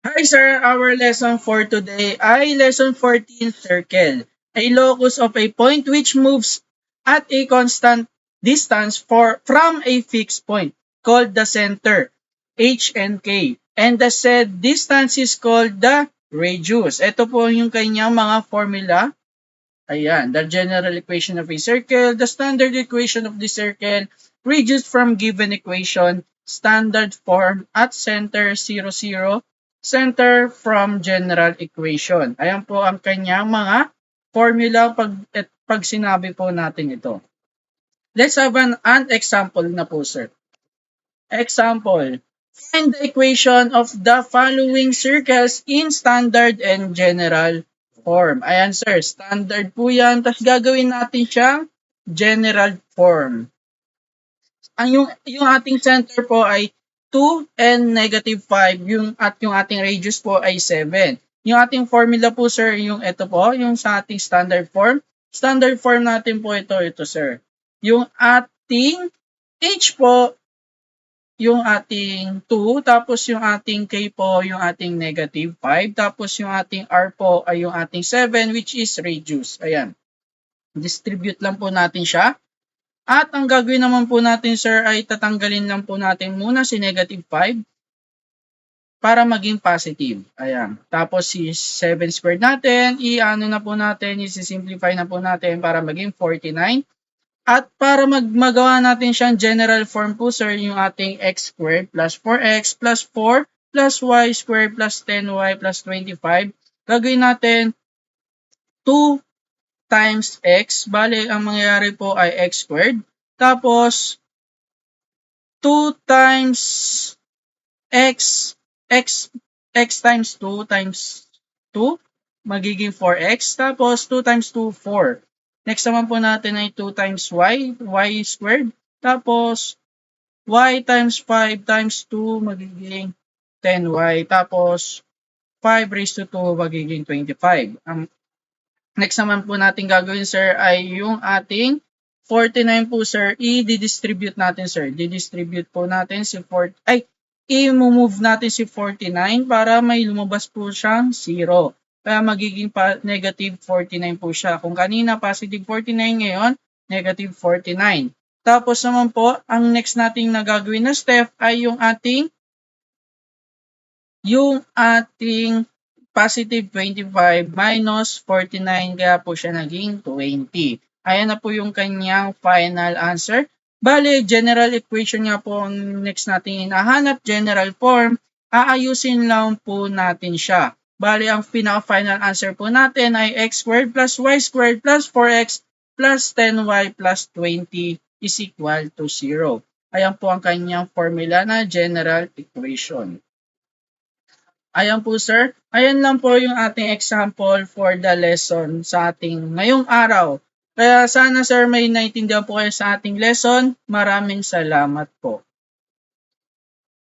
Hi sir, our lesson for today ay lesson 14 circle. A locus of a point which moves at a constant distance from a fixed point called the center, H and K. And the said distance is called the radius. Ito po yung kanyang mga formula. Ayan, the general equation of a circle, the standard equation of the circle, reduced from given equation, standard form at center 0, 0, center from general equation. Ayan po ang kanyang mga formula pag sinabi po natin ito. Let's have an example na po, sir. Example, find the equation of the following circles in standard and general form. Ayan sir, standard po yan. Tapos gagawin natin siyang general form. Yung ating center po ay 2 and negative 5 at yung ating radius po ay 7. Yung ating formula po sir, yung ito po, yung sa ating standard form. Standard form natin po ito sir. Yung ating H po yung ating 2, tapos yung ating K po, yung ating negative 5, tapos yung ating R po ay yung ating 7 which is radius. Ayan. Distribute lang po natin siya. At ang gagawin naman po natin sir ay tatanggalin lang po natin muna si negative 5 para maging positive. Ayan. Tapos si 7 squared natin, i-ano na po natin, i-simplify na po natin para maging 49. At para magawa natin siyang general form po sir, yung ating x squared plus 4x plus 4 plus y squared plus 10y plus 25. Gagawin natin 2 times x. Bale, ang mangyayari po ay x squared. Tapos, 2 times x, x times 2 times 2, magiging 4x. Tapos, 2 times 2, 4. Next naman po natin ay 2 times y squared. Tapos, y times 5 times 2 magiging 10y. Tapos, 5 raised to 2 magiging 25. Ang next naman po natin gagawin sir ay yung ating 49 po sir, i-distribute natin sir. Didistribute po natin si 4, i-move natin si 49 para may lumabas po siyang 0. Kaya magiging negative 49 po siya. Kung kanina positive 49 ngayon, negative 49. Tapos naman po, ang next nating nagagawin na step ay yung ating positive 25 minus 49 kaya po siya naging 20. Ayan na po yung kanyang final answer. Bale, general equation nga po ang next natin hinahanap, general form, aayusin lang po natin siya. Bale, ang pinaka-final answer po natin ay x squared plus y squared plus 4x plus 10y plus 20 is equal to 0. Ayan po ang kanyang formula na general equation. Ayan po sir. Ayan lang po yung ating example for the lesson sa ating ngayong araw. Kaya sana sir may naintindihan po kayo sa ating lesson. Maraming salamat po.